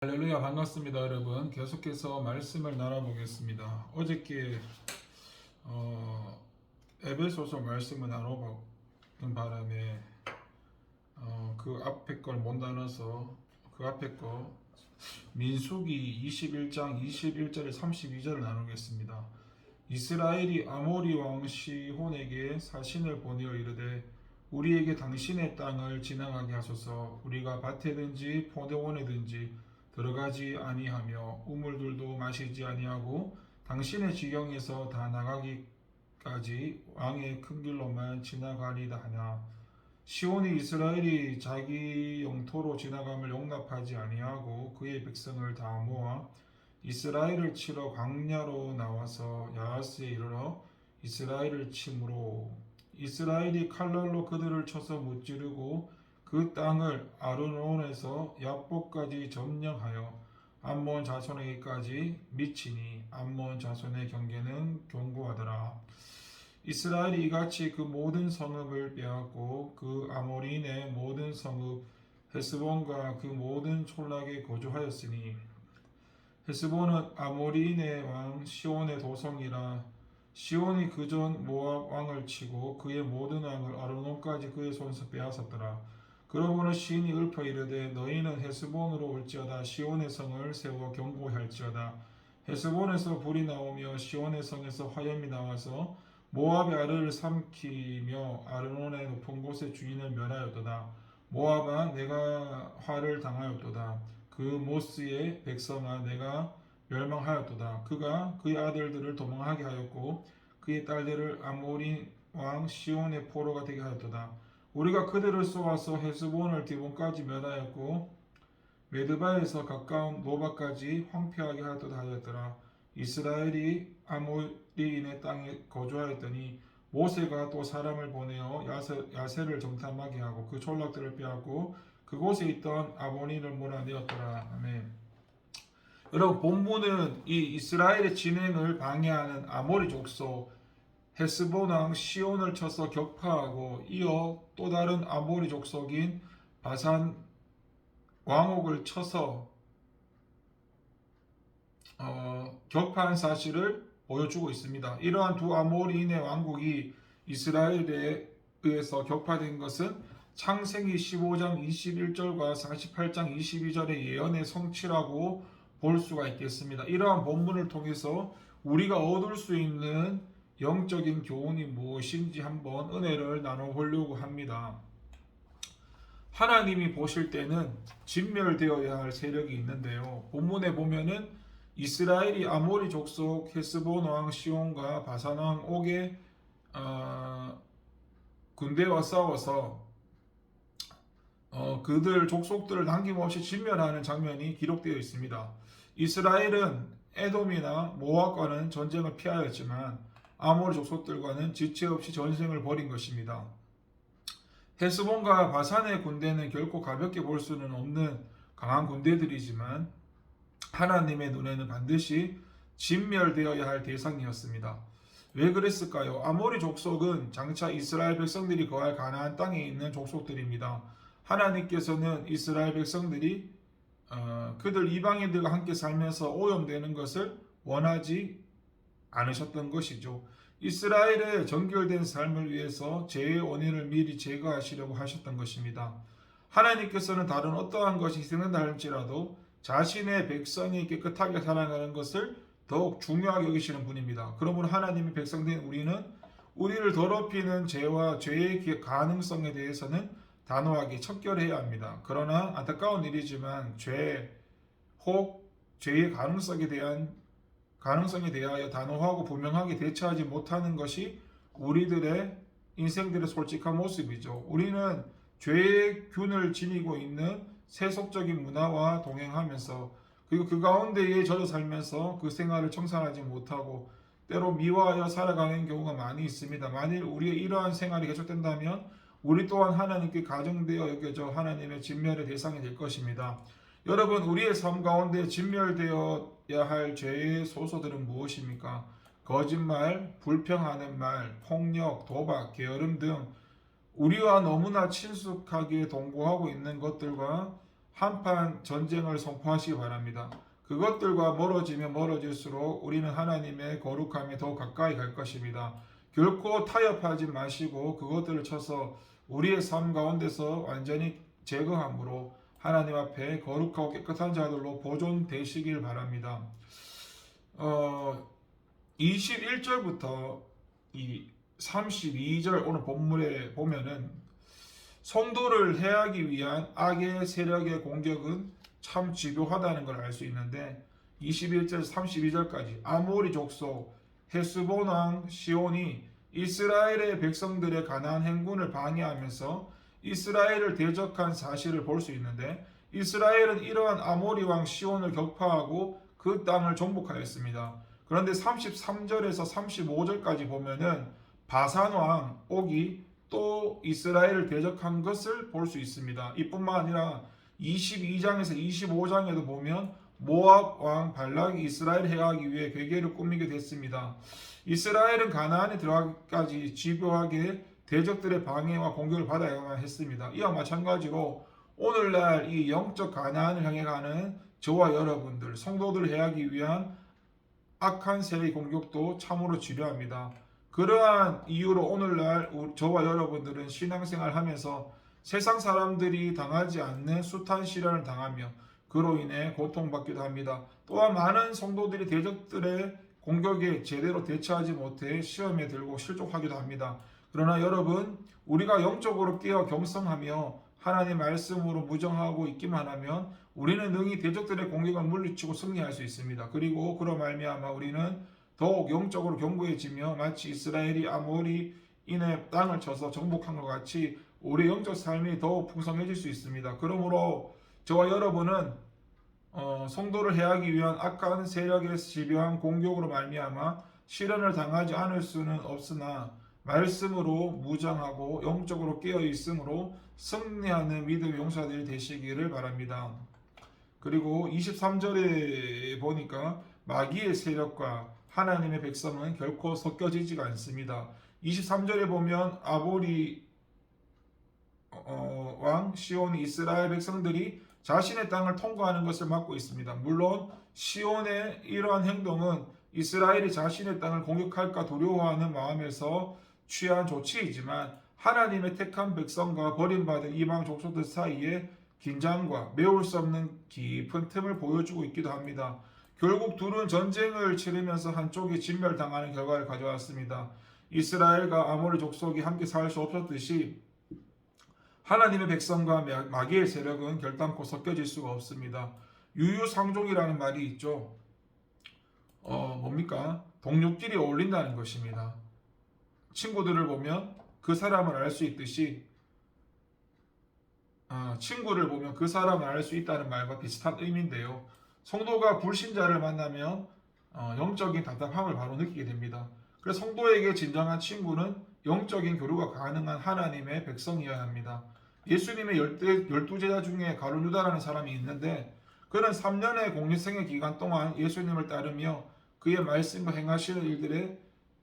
할렐루야, 반갑습니다. 여러분, 계속해서 말씀을 나눠보겠습니다. 어저께 에베소서 말씀을 나눠보는 바람에 그 앞에 걸 못 나눠서 그 앞에 거 민수기 21장 21절에 32절을 나누겠습니다. 이스라엘이 아모리 왕 시혼에게 사신을 보내어 이르되 우리에게 당신의 땅을 지나가게 하소서. 우리가 밭에든지 포도원에든지 들어가지 아니하며 우물들도 마시지 아니하고 당신의 지경에서 다 나가기까지 왕의 큰 길로만 지나가리다 하냐. 시온이 이스라엘이 자기 영토로 지나감을 용납하지 아니하고 그의 백성을 다 모아 이스라엘을 치러 광야로 나와서 야하스에 이르러 이스라엘을 치므로 이스라엘이 칼날로 그들을 쳐서 무찌르고 그 땅을 아르논에서 야복까지 점령하여 암몬 자손에게까지 미치니 암몬 자손의 경계는 견고하더라. 이스라엘이 이같이 그 모든 성읍을 빼앗고 그 아모리인의 모든 성읍 헤스본과 그 모든 촌락에 거주하였으니 헤스본은 아모리인의 왕 시온의 도성이라. 시온이 그전 모압 왕을 치고 그의 모든 왕을 아르논까지 그의 손에서 빼앗았더라. 그러고는 시인이 읊어 이르되 너희는 헤스본으로 올지어다. 시온의 성을 세워 견고히 할지어다. 헤스본에서 불이 나오며 시온의 성에서 화염이 나와서 모압의 아르를 삼키며 아르논의 높은 곳의 주인을 멸하였도다. 모압아, 내가 화를 당하였도다. 그 모스의 백성아, 내가 멸망하였도다. 그가 그의 아들들을 도망하게 하였고 그의 딸들을 아모리 왕 시온의 포로가 되게 하였도다. 우리가 그들을 쏘아서 헤스본을 디본까지 멸하였고 메드바에서 가까운 노바까지 황폐하게 하였더라. 이스라엘이 아모리인의 땅에 거주하였더니 모세가 또 사람을 보내어 야세를 정탐하게 하고 그 촌락들을 빼앗고 그곳에 있던 아모리인을 몰아내었더라. 아멘. 여러분, 본문은 이 이스라엘의 진행을 방해하는 아모리 족속 헤스본 왕 시온을 쳐서 격파하고 이어 또 다른 아모리 족속인 바산 왕옥을 쳐서 격파한 사실을 보여주고 있습니다. 이러한 두 아모리인의 왕국이 이스라엘에 의해서 격파된 것은 창세기 15장 21절과 48장 22절의 예언의 성취라고 볼 수가 있겠습니다. 이러한 본문을 통해서 우리가 얻을 수 있는 영적인 교훈이 무엇인지 한번 은혜를 나눠보려고 합니다. 하나님이 보실 때는 진멸되어야 할 세력이 있는데요. 본문에 보면은 이스라엘이 아모리 족속 헤스본 왕 시온과 바산 왕 옥의 군대와 싸워서 그들 족속들을 남김없이 진멸하는 장면이 기록되어 있습니다. 이스라엘은 에돔이나 모압과는 전쟁을 피하였지만 아모리 족속들과는 지체 없이 전쟁을 벌인 것입니다. 헤스본과 바산의 군대는 결코 가볍게 볼 수는 없는 강한 군대들이지만 하나님의 눈에는 반드시 진멸되어야 할 대상이었습니다. 왜 그랬을까요? 아모리 족속은 장차 이스라엘 백성들이 거할 가나안 땅에 있는 족속들입니다. 하나님께서는 이스라엘 백성들이 그들 이방인들과 함께 살면서 오염되는 것을 원하지 않으셨던 것이죠. 이스라엘의 정결된 삶을 위해서 죄의 원인을 미리 제거하시려고 하셨던 것입니다. 하나님께서는 다른 어떠한 것이 희생된다 할지라도 자신의 백성이 깨끗하게 살아가는 것을 더욱 중요하게 여기시는 분입니다. 그러므로 하나님의 백성된 우리는 우리를 더럽히는 죄와 죄의 가능성에 대해서는 단호하게 척결해야 합니다. 그러나 안타까운 일이지만 죄 혹 죄의 가능성에 대하여 단호하고 분명하게 대처하지 못하는 것이 우리들의 인생들의 솔직한 모습이죠. 우리는 죄의 균을 지니고 있는 세속적인 문화와 동행하면서 그리고 그 가운데에 젖어 살면서 그 생활을 청산하지 못하고 때로 미화하여 살아가는 경우가 많이 있습니다. 만일 우리의 이러한 생활이 계속된다면 우리 또한 하나님께 가정되어 여겨져 하나님의 진멸의 대상이 될 것입니다. 여러분, 우리의 삶 가운데 진멸되어야 할 죄의 소소들은 무엇입니까? 거짓말, 불평하는 말, 폭력, 도박, 게으름 등 우리와 너무나 친숙하게 동거하고 있는 것들과 한판 전쟁을 선포하시기 바랍니다. 그것들과 멀어지면 멀어질수록 우리는 하나님의 거룩함에 더 가까이 갈 것입니다. 결코 타협하지 마시고 그것들을 쳐서 우리의 삶 가운데서 완전히 제거함으로 하나님 앞에 거룩하고 깨끗한 자들로 보존되시길 바랍니다. 21절부터 이 32절 오늘 본문에 보면은 성도를 해하기 위한 악의 세력의 공격은 참 집요하다는 걸 알 수 있는데 21절 32절까지 아모리 족속 헤스본 왕 시온이 이스라엘의 백성들의 가나안 행군을 방해하면서 이스라엘을 대적한 사실을 볼 수 있는데 이스라엘은 이러한 아모리 왕 시온을 격파하고 그 땅을 정복하였습니다. 그런데 33절에서 35절까지 보면은 바산 왕 옥이 또 이스라엘을 대적한 것을 볼 수 있습니다. 이뿐만 아니라 22장에서 25장에도 보면 모압 왕 발락이 이스라엘을 해하기 위해 괴계를 꾸미게 됐습니다. 이스라엘은 가나안에 들어가기까지 집요하게 대적들의 방해와 공격을 받아야만 했습니다. 이와 마찬가지로 오늘날 이 영적 가나안을 향해 가는 저와 여러분들 성도들을 해하기 위한 악한 세력의 공격도 참으로 지루합니다. 그러한 이유로 오늘날 저와 여러분들은 신앙생활 하면서 세상 사람들이 당하지 않는 숱한 시련을 당하며 그로 인해 고통받기도 합니다. 또한 많은 성도들이 대적들의 공격에 제대로 대처하지 못해 시험에 들고 실족하기도 합니다. 그러나 여러분, 우리가 영적으로 깨어 경성하며 하나님의 말씀으로 무정하고 있기만 하면 우리는 능히 대적들의 공격을 물리치고 승리할 수 있습니다. 그리고 그로 말미암아 우리는 더욱 영적으로 견고해지며 마치 이스라엘이 아모리인의 땅을 쳐서 정복한 것 같이 우리 영적 삶이 더욱 풍성해질 수 있습니다. 그러므로 저와 여러분은 성도를 해하기 위한 악한 세력의 집요한 공격으로 말미암아 시련을 당하지 않을 수는 없으나 말씀으로 무장하고 영적으로 깨어 있으므로 승리하는 믿음의 용사들이 되시기를 바랍니다. 그리고 23절에 보니까 마귀의 세력과 하나님의 백성은 결코 섞여지지가 않습니다. 23절에 보면 아모리 왕 시온이 이스라엘 백성들이 자신의 땅을 통과하는 것을 막고 있습니다. 물론 시온의 이러한 행동은 이스라엘이 자신의 땅을 공격할까 두려워하는 마음에서 취한 조치이지만 하나님의 택한 백성과 버림받은 이방 족속들 사이에 긴장과 메울 수 없는 깊은 틈을 보여주고 있기도 합니다. 결국 둘은 전쟁을 치르면서 한쪽이 진멸당하는 결과를 가져왔습니다. 이스라엘과 아모리 족속이 함께 살 수 없었듯이 하나님의 백성과 마귀의 세력은 결단코 섞여질 수가 없습니다. 유유상종이라는 말이 있죠. 뭡니까? 동료끼리 어울린다는 것입니다. 친구들을 보면 그 사람을 알 수 있듯이 친구를 보면 그 사람을 알 수 있다는 말과 비슷한 의미인데요. 성도가 불신자를 만나면 영적인 답답함을 바로 느끼게 됩니다. 그래서 성도에게 진정한 친구는 영적인 교류가 가능한 하나님의 백성이어야 합니다. 예수님의 12제자 중에 가룟 유다라는 사람이 있는데 그는 3년의 공리생의 기간 동안 예수님을 따르며 그의 말씀과 행하시는 일들에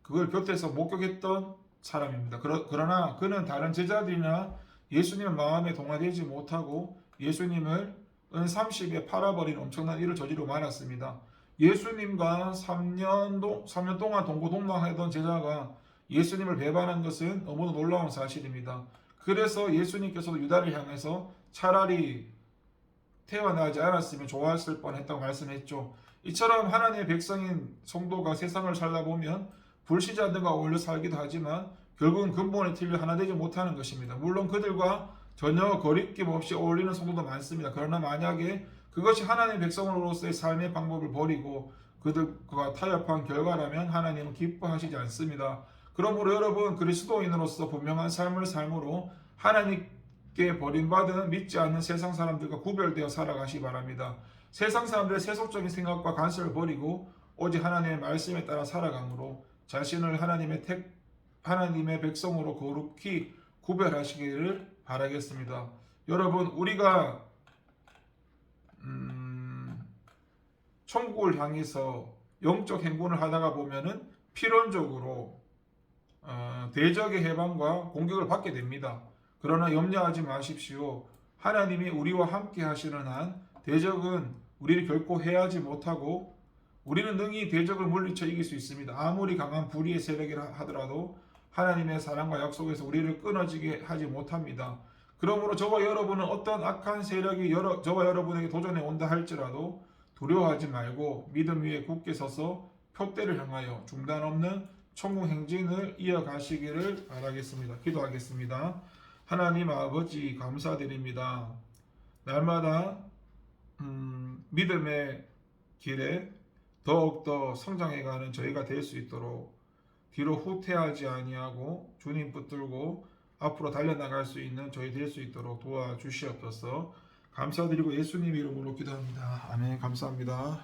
그걸 곁에서 목격했던 사람입니다. 그러나 그는 다른 제자들이나 예수님의 마음에 동화되지 못하고 예수님을 은30에 팔아버린 엄청난 일을 저지르고 말았습니다. 예수님과 3년 동안 동고동락하던 제자가 예수님을 배반한 것은 너무도 놀라운 사실입니다. 그래서 예수님께서도 유다를 향해서 차라리 태어나지 않았으면 좋았을 뻔했다고 말씀했죠. 이처럼 하나님의 백성인 성도가 세상을 살다 보면 불신자들과 어울려 살기도 하지만 결국은 근본에 틀려 하나 되지 못하는 것입니다. 물론 그들과 전혀 거리낌 없이 어울리는 성도도 많습니다. 그러나 만약에 그것이 하나님의 백성으로서의 삶의 방법을 버리고 그들과 타협한 결과라면 하나님은 기뻐하시지 않습니다. 그러므로 여러분 그리스도인으로서 분명한 삶을 삶으로 하나님께 버림받은 믿지 않는 세상 사람들과 구별되어 살아가시기 바랍니다. 세상 사람들의 세속적인 생각과 간섭을 버리고 오직 하나님의 말씀에 따라 살아감으로 자신을 하나님의 백성으로 거룩히 구별하시기를 바라겠습니다. 여러분 우리가 천국을 향해서 영적 행군을 하다가 보면은 필연적으로 대적의 해방과 공격을 받게 됩니다. 그러나 염려하지 마십시오. 하나님이 우리와 함께 하시는 한 대적은 우리를 결코 해하지 못하고 우리는 능히 대적을 물리쳐 이길 수 있습니다. 아무리 강한 불의의 세력이라 하더라도 하나님의 사랑과 약속에서 우리를 끊어지게 하지 못합니다. 그러므로 저와 여러분은 어떤 악한 세력이 저와 여러분에게 도전해 온다 할지라도 두려워하지 말고 믿음 위에 굳게 서서 표대를 향하여 중단 없는 천국 행진을 이어가시기를 바라겠습니다. 기도하겠습니다. 하나님 아버지 감사드립니다. 날마다 믿음의 길에 더욱더 성장해가는 저희가 될 수 있도록 뒤로 후퇴하지 아니하고 주님 붙들고 앞으로 달려나갈 수 있는 저희 될 수 있도록 도와주시옵소서. 감사드리고 예수님 이름으로 기도합니다. 아멘. 감사합니다.